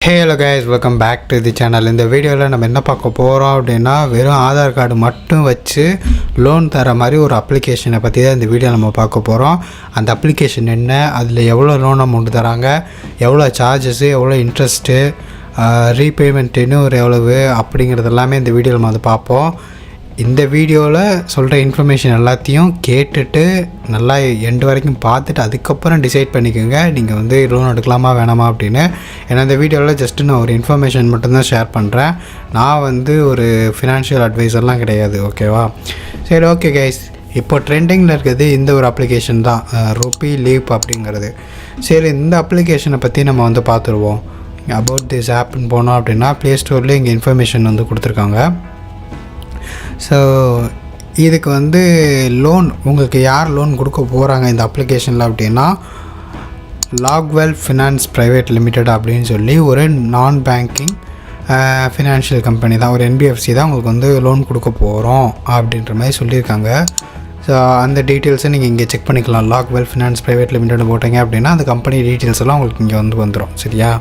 Hello guys, welcome back to the channel. இந்த வீடியோவில் நம்ம என்ன பார்க்க போகிறோம் அப்படின்னா, வெறும் ஆதார் கார்டு மட்டும் வச்சு லோன் தர மாதிரி ஒரு அப்ளிகேஷனை பற்றி தான் இந்த வீடியோ நம்ம பார்க்க போகிறோம். அந்த அப்ளிகேஷன் என்ன, அதில் எவ்வளோ லோன் அமௌண்ட் தராங்க, எவ்வளோ சார்ஜஸ்ஸு, எவ்வளோ இன்ட்ரெஸ்ட்டு, ரீபேமெண்ட் இன்னும் எவ்வளவு அப்படிங்கிறது எல்லாமே இந்த வீடியோவில் நம்ம வந்து பார்ப்போம். இந்த வீடியோவில் சொல்கிற இன்ஃபர்மேஷன் எல்லாத்தையும் கேட்டுட்டு நல்லா எண்டு வரைக்கும் பார்த்துட்டு அதுக்கப்புறம் டிசைட் பண்ணிக்கோங்க நீங்கள் வந்து லோன் எடுக்கலாமா வேணாமா அப்படின்னு. ஏன்னா இந்த வீடியோவில் ஜஸ்ட்டு நான் ஒரு இன்ஃபர்மேஷன் மட்டும்தான் ஷேர் பண்ணுறேன். நான் வந்து ஒரு ஃபினான்ஷியல் அட்வைஸர்லாம் கிடையாது, ஓகேவா? சரி, ஓகே கைஸ். இப்போ ட்ரெண்டிங்கில் இருக்கிறது இந்த ஒரு அப்ளிகேஷன் தான், ருபி லீப் அப்படிங்கிறது. சரி, இந்த அப்ளிகேஷனை பற்றி நம்ம வந்து பார்த்துருவோம். அபவுட் திஸ் ஆப்னு போனோம் அப்படின்னா ப்ளே ஸ்டோர்லேயே இங்கே இன்ஃபர்மேஷன் வந்து கொடுத்துருக்காங்க. ஸோ இதுக்கு வந்து லோன் உங்களுக்கு யார் லோன் கொடுக்க போகிறாங்க இந்த அப்ளிகேஷனில் அப்படின்னா, லாக்வெல் ஃபினான்ஸ் ப்ரைவேட் லிமிடெட் அப்படின்னு சொல்லி ஒரு நான் பேங்கிங் ஃபினான்ஷியல் கம்பெனி தான், ஒரு என்பிஎஃப்சி தான் உங்களுக்கு வந்து லோன் கொடுக்க போகிறோம் அப்படின்ற மாதிரி சொல்லியிருக்காங்க. ஸோ அந்த டீட்டெயில்ஸை நீங்கள் இங்கே செக் பண்ணிக்கலாம். லாக்வெல் ஃபினான்ஸ் ப்ரைவேட் லிமிடெட் போட்டிங்க அப்படின்னா அந்த கம்பெனி டீட்டெயில்ஸ் எல்லாம் உங்களுக்கு இங்கே வந்து வந்துடும். சரியா?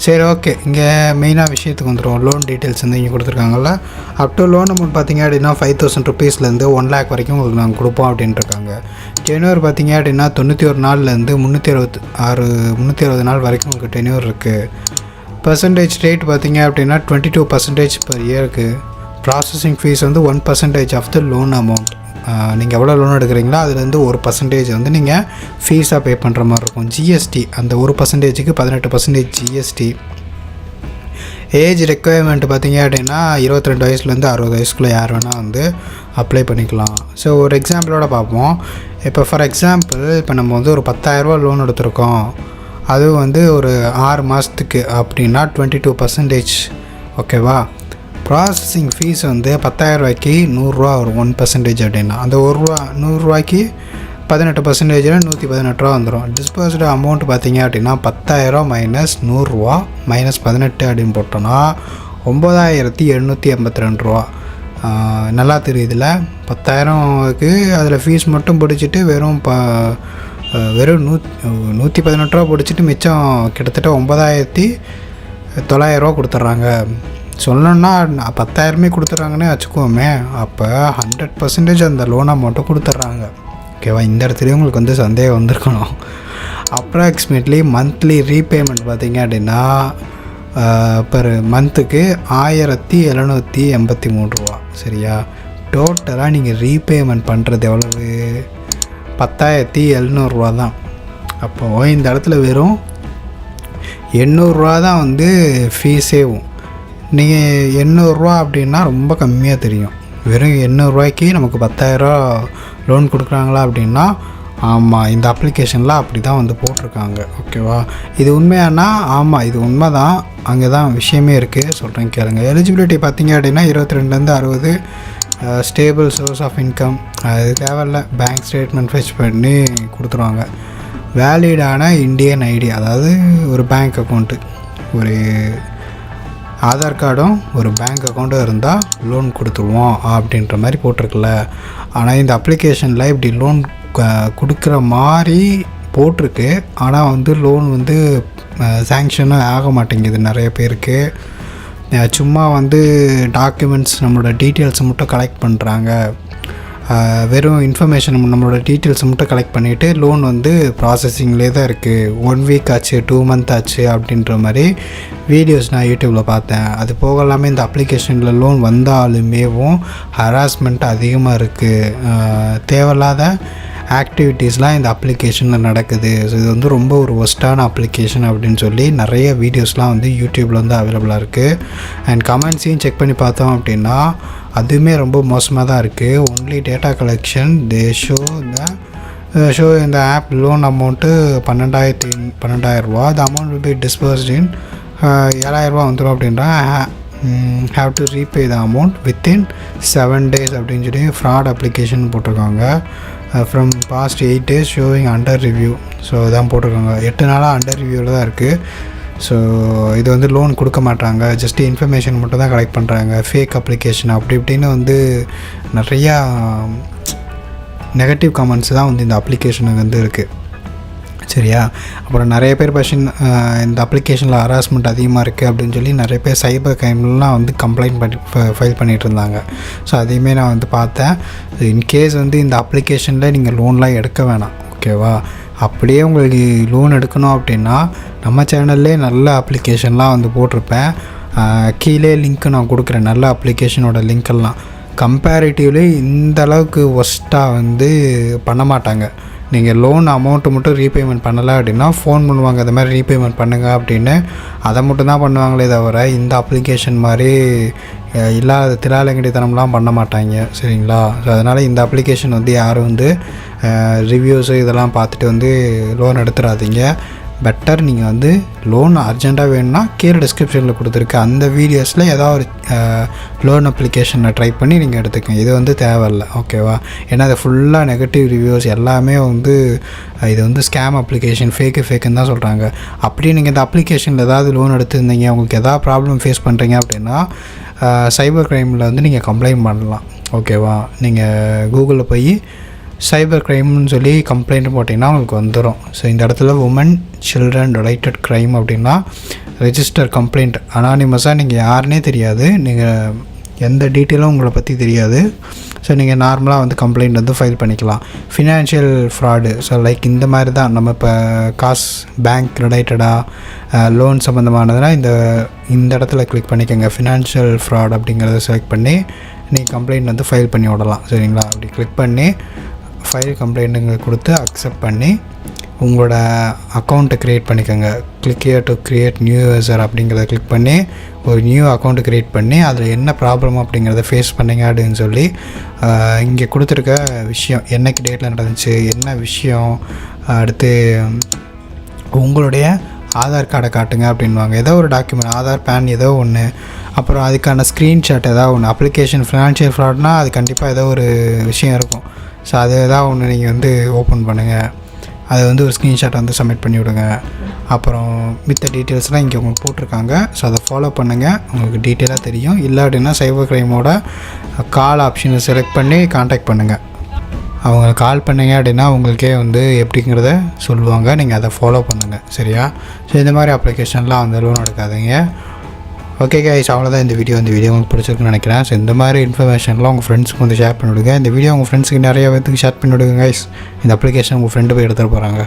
சரி, ஓகே. இங்கே மெயினாக விஷயத்துக்கு வந்துடும். லோன் டீட்டெயில்ஸ் வந்து இங்கே கொடுத்துருக்காங்கல்ல. அப் டு லோன் அமௌண்ட் பார்த்திங்க அப்படின்னா 5,000 ருபீஸ்லேருந்து 1 lakh வரைக்கும் உங்களுக்கு நாங்கள் கொடுப்போம் அப்படின்ட்டுருக்காங்க. டென்யூர் பார்த்திங்க அப்படின்னா 91 நாள்லேருந்து 360 நாள் வரைக்கும் உங்களுக்கு டென்யூர் இருக்குது. பர்சன்டேஜ் ரேட் பார்த்திங்க அப்படின்னா 22% per இயருக்கு. ப்ராசஸிங் ஃபீஸ் வந்து 1% ஆஃப் த லோன் அமௌண்ட். நீங்கள் எவ்வளோ லோன் எடுக்கிறீங்களோ அதுலேருந்து 1% வந்து நீங்கள் ஃபீஸாக பே பண்ணுற மாதிரி இருக்கும். ஜிஎஸ்டி அந்த 1%க்கு 18% ஜிஎஸ்டி. ஏஜ் ரெக்குயர்மெண்ட் பார்த்திங்க அப்படின்னா 22 வயசுலேருந்து 60 வயசுக்குள்ளே யார் வேணால் வந்து அப்ளை பண்ணிக்கலாம். ஸோ ஒரு எக்ஸாம்பிளோட பார்ப்போம். இப்போ ஃபார் எக்ஸாம்பிள், இப்போ நம்ம வந்து ஒரு 10,000 லோன் எடுத்திருக்கோம். அதுவும் வந்து ஒரு 6 மாதத்துக்கு அப்படின்னா 22%, ஓகேவா? ப்ராசஸிங் ஃபீஸ் வந்து 10,000 ரூபாய்க்கு 100 ரூபா வரும். 1% அப்படின்னா அந்த 100 ரூபாய்க்கு 18% 118 ரூபா வந்துடும். டிஸ்போஸ்டு அமௌண்ட் பார்த்திங்க அப்படின்னா 10,000 மைனஸ் 100 ரூபா மைனஸ் 18 அப்படின்னு போட்டோன்னா 9,782 ரூபா. நல்லா தெரியுதுல? 10,000க்கு அதில் ஃபீஸ் மட்டும் பிடிச்சிட்டு வெறும் 118 ரூபா பிடிச்சிட்டு மிச்சம் கிட்டத்தட்ட 9,900 ரூபா கொடுத்துட்றாங்க. சொல்லணுன்னா 10,000 கொடுத்துட்றாங்கன்னே வச்சுக்கோமே. அப்போ 100% அந்த லோன் அமௌண்ட்டை கொடுத்துட்றாங்க, ஓகேவா? இந்த இடத்துலையும் உங்களுக்கு வந்து சந்தேகம் வந்திருக்கணும். அப்ராக்சிமேட்லி மந்த்லி ரீபேமெண்ட் பார்த்திங்க அப்படின்னா பர் மந்த்துக்கு 1,783 ரூபா. சரியா? டோட்டலாக நீங்கள் ரீபேமெண்ட் பண்ணுறது எவ்வளவு? 10,700 ரூபா தான். அப்போது இந்த இடத்துல வெறும் 800 ரூபா தான் வந்து ஃபீஸேவும். நீங்கள் 800 ரூபா அப்படின்னா ரொம்ப கம்மியாக தெரியும். வெறும் 800 ரூபாய்க்கு நமக்கு 10,000 லோன் கொடுக்குறாங்களா அப்படின்னா, ஆமாம், இந்த அப்ளிகேஷனில் அப்படி தான் வந்து போட்டிருக்காங்க, ஓகேவா? இது உண்மையானா? ஆமாம், இது உண்மை தான். அங்கே தான் விஷயமே இருக்குது, சொல்கிறேன் கேளுங்க. எலிஜிபிலிட்டி பார்த்திங்க அப்படின்னா 22லேருந்து 60, ஸ்டேபிள் சோர்ஸ் ஆஃப் இன்கம், அது தேவையில்ல, பேங்க் ஸ்டேட்மெண்ட் ஃபெச் பண்ணி கொடுத்துருவாங்க. வேலிடான இந்தியன் ஐடி, அதாவது ஒரு பேங்க் அக்கௌண்ட்டு, ஒரு ஆதார் கார்டும் ஒரு பேங்க் அக்கௌண்ட்டும் இருந்தால் லோன் கொடுத்துருவோம் அப்படின்ற மாதிரி போட்டிருக்குல்ல. ஆனால் இந்த அப்ளிகேஷனில் இப்படி லோன் கொடுக்குற மாதிரி போட்டிருக்கு. ஆனால் வந்து லோன் வந்து சேங்ஷனும் ஆக மாட்டேங்குது நிறைய பேருக்கு. சும்மா வந்து டாக்குமெண்ட்ஸ் நம்மளோட டீட்டெயில்ஸை மட்டும் கலெக்ட் பண்ணுறாங்க. வெறும் இன்ஃபர்மேஷன் நம்மளோட டீட்டெயில்ஸை மட்டும் கலெக்ட் பண்ணிவிட்டு லோன் வந்து ப்ராசஸிங்லேயே தான் இருக்குது. 1 வீக் ஆச்சு, 2 மந்த் ஆச்சு அப்படின்ற மாதிரி வீடியோஸ் நான் யூடியூப்பில் பார்த்தேன். அது போக இல்லாமல் இந்த அப்ளிகேஷனில் லோன் வந்தாலுமேவும் ஹராஸ்மெண்ட் அதிகமாக இருக்குது. தேவையில்லாத ஆக்டிவிட்டீஸ்லாம் இந்த அப்ளிகேஷனில் நடக்குது. ஸோ இது வந்து ரொம்ப ஒரு ஒஸ்ட்டான அப்ளிகேஷன் அப்படின்னு சொல்லி நிறைய வீடியோஸ்லாம் வந்து யூடியூப்பில் வந்து அவைலபிளாக இருக்குது. அண்ட் கமெண்ட்ஸையும் செக் பண்ணி பார்த்தோம் அப்படின்னா அதுவுமே ரொம்ப மோசமாக தான் இருக்குது. Only data collection they show இந்த ஆப் லோன் அமௌண்ட்டு 12,000 ரூபா. The amount will be disbursed in 7,000 ரூபா வந்துடும் அப்படின்றா. Have to repay the amount within 7 days அப்படின்னு சொல்லி ஃப்ராட் அப்ளிகேஷன் போட்டிருக்காங்க. From past 8 days showing under review. So இதான் போட்டிருக்காங்க. 8 நாளாக அண்டர் ரிவ்யூவில் தான் இருக்குது. ஸோ இது வந்து லோன் கொடுக்க மாட்டாங்க, ஜஸ்ட்டு இன்ஃபர்மேஷன் மட்டும் தான் கலெக்ட் பண்ணுறாங்க. ஃபேக் அப்ளிகேஷன் அப்படி இப்படின்னு வந்து நிறையா நெகட்டிவ் கமெண்ட்ஸ் தான் வந்து இந்த அப்ளிகேஷனுக்கு வந்து இருக்குது. சரியா? அப்புறம் நிறைய பேர் இந்த அப்ளிகேஷனில் ஹராஸ்மெண்ட் அதிகமாக இருக்குது அப்படின்னு சொல்லி நிறைய பேர் சைபர் கிரைம்லாம் வந்து கம்ப்ளைண்ட் பண்ணி ஃபைல் பண்ணிகிட்டு இருந்தாங்க. ஸோ அதையுமே நான் வந்து பார்த்தேன். இன்கேஸ் வந்து இந்த அப்ளிகேஷனில் நீங்கள் லோன்லாம் எடுக்க வேணாம், ஓகேவா? அப்படியே உங்களுக்கு லோன் எடுக்கணும் அப்படின்னா நம்ம சேனல்லே நல்ல அப்ளிகேஷன்லாம் வந்து போட்டிருப்பேன். கீழே லிங்க்கு நான் கொடுக்குறேன், நல்ல அப்ளிகேஷனோட லிங்க்கெல்லாம். கம்பேரிட்டிவ்லி இந்த அளவுக்கு ஒஸ்ட்டாக வந்து பண்ண மாட்டாங்க. நீங்கள் லோன் அமௌண்ட்டு மட்டும் ரீபேமெண்ட் பண்ணலை அப்படின்னா ஃபோன் பண்ணுவாங்க, இந்த மாதிரி ரீபேமெண்ட் பண்ணுங்கள் அப்படின்னு. அதை மட்டும் தான் பண்ணுவாங்களே தவிர இந்த அப்ளிகேஷன் மாதிரி இல்லாத திலாலங்கடித்தனம்லாம் பண்ண மாட்டாங்க, சரிங்களா? ஸோ அதனால் இந்த அப்ளிகேஷன் வந்து யாரும் வந்து ரிவ்யூஸு இதெல்லாம் பார்த்துட்டு வந்து லோன் எடுத்துடாதீங்க. பெட்டர் நீங்கள் வந்து லோன் அர்ஜெண்ட்டாக வேணும்னா கீழே டிஸ்கிரிப்ஷனில் கொடுத்துருக்க அந்த வீடியோஸில் ஏதாவது ஒரு லோன் அப்ளிகேஷனை ட்ரை பண்ணி நீங்கள் எடுத்துக்கங்க. இது வந்து தேவையில்லை, ஓகேவா? ஏன்னா அது ஃபுல்லாக நெகட்டிவ் ரிவ்யூஸ் எல்லாமே வந்து இது வந்து ஸ்கேம் அப்ளிகேஷன், ஃபேக்குன்னு தான் சொல்கிறாங்க. அப்படி நீங்கள் இந்த அப்ளிகேஷனில் ஏதாவது லோன் எடுத்துருந்தீங்க, உங்களுக்கு எதாவது ப்ராப்ளம் ஃபேஸ் பண்ணுறீங்க அப்படின்னா சைபர் க்ரைமில் வந்து நீங்கள் கம்ப்ளைண்ட் பண்ணலாம், ஓகேவா? நீங்கள் கூகுளில் போய் சைபர் க்ரைம்னு சொல்லி கம்ப்ளைண்ட் போட்டிங்கன்னா உங்களுக்கு வந்துடும். ஸோ இந்த இடத்துல உமன் சில்ட்ரன் ரிலேட்டட் க்ரைம் அப்படின்னா ரெஜிஸ்டர் கம்ப்ளைண்ட். அனானிமஸாக நீங்கள் யாருன்னே தெரியாது, நீங்கள் எந்த டீட்டெயிலும் உங்களை பற்றி தெரியாது. ஸோ நீங்கள் நார்மலாக வந்து கம்ப்ளைண்ட் வந்து ஃபைல் பண்ணிக்கலாம். ஃபினான்ஷியல் ஃப்ராடு, ஸோ லைக் இந்த மாதிரி தான் நம்ம இப்போ பேங்க் ரிலேட்டடாக லோன் சம்மந்தமானதுனால் இந்த இடத்துல கிளிக் பண்ணிக்கோங்க. ஃபினான்ஷியல் ஃப்ராட் அப்படிங்கிறத செலக்ட் பண்ணி நீங்கள் கம்ப்ளைண்ட் வந்து ஃபைல் பண்ணி விடலாம், சரிங்களா? அப்படி கிளிக் பண்ணி ஃபைல் கம்ப்ளைண்ட்டுங்க கொடுத்து அக்செப்ட் பண்ணி உங்களோட அக்கௌண்ட்டை க்ரியேட் பண்ணிக்கோங்க. Click here to create new user அப்படிங்கிறத கிளிக் பண்ணி ஒரு நியூ அக்கௌண்ட்டு க்ரியேட் பண்ணி அதில் என்ன ப்ராப்ளம் அப்படிங்கிறத ஃபேஸ் பண்ணிங்க அப்படின்னு சொல்லி இங்கே கொடுத்துருக்க விஷயம் என்னைக்கு டேட்டில் நடந்துச்சு, என்ன விஷயம், அடுத்து உங்களுடைய ஆதார் கார்டை காட்டுங்க அப்படின்வாங்க. ஏதோ ஒரு டாக்குமெண்ட், ஆதார், பேன் ஏதோ ஒன்று, அப்புறம் அதுக்கான ஸ்க்ரீன்ஷாட் ஏதாவது ஒன்று. அப்ளிகேஷன் ஃபினான்ஷியல் ஃப்ராட்னால் அது கண்டிப்பாக ஏதோ ஒரு விஷயம் இருக்கும். ஸோ அது ஏதாவது ஒன்று நீங்கள் வந்து ஓப்பன் பண்ணுங்கள், அதை வந்து ஒரு ஸ்க்ரீன்ஷாட் வந்து சப்மிட் பண்ணி விடுங்க. அப்புறம் மித்த டீட்டெயில்ஸ்லாம் இங்கே உங்களுக்கு போட்டிருக்காங்க. ஸோ அதை ஃபாலோ பண்ணுங்கள், உங்களுக்கு டீட்டெயிலாக தெரியும். இல்லை அப்படின்னா சைபர் க்ரைமோட கால் ஆப்ஷனை செலக்ட் பண்ணி காண்டாக்ட் பண்ணுங்கள். அவங்க கால் பண்ணிங்க அப்படின்னா உங்களுக்கே வந்து எப்படிங்கிறத சொல்லுவாங்க, நீங்கள் அதை ஃபாலோ பண்ணுங்கள், சரியா? ஸோ இந்த மாதிரி அப்ளிகேஷன்லாம் வந்து லோன் எடுக்காதீங்க. ஓகே கைஸ், அவ்வளோதான் இந்த வீடியோ உங்களுக்கு பிடிச்சிருக்குன்னு நினைக்கிறேன். ஸோ இந்த மாதிரி இன்ஃபர்மேஷன்லாம் உங்கள் ஃப்ரெண்ட்ஸுக்கு வந்து ஷேர் பண்ணிவிடுங்க. இந்த வீடியோ உங்கள் ஃப்ரெண்ட்ஸுக்கு நிறைய பேருக்கு ஷேர் பண்ணிவிடுங்க கைஸ். இந்த அப்ளிகேஷன் உங்கள் ஃப்ரெண்டு போய் எடுத்துகிட்டு போகிறாங்க.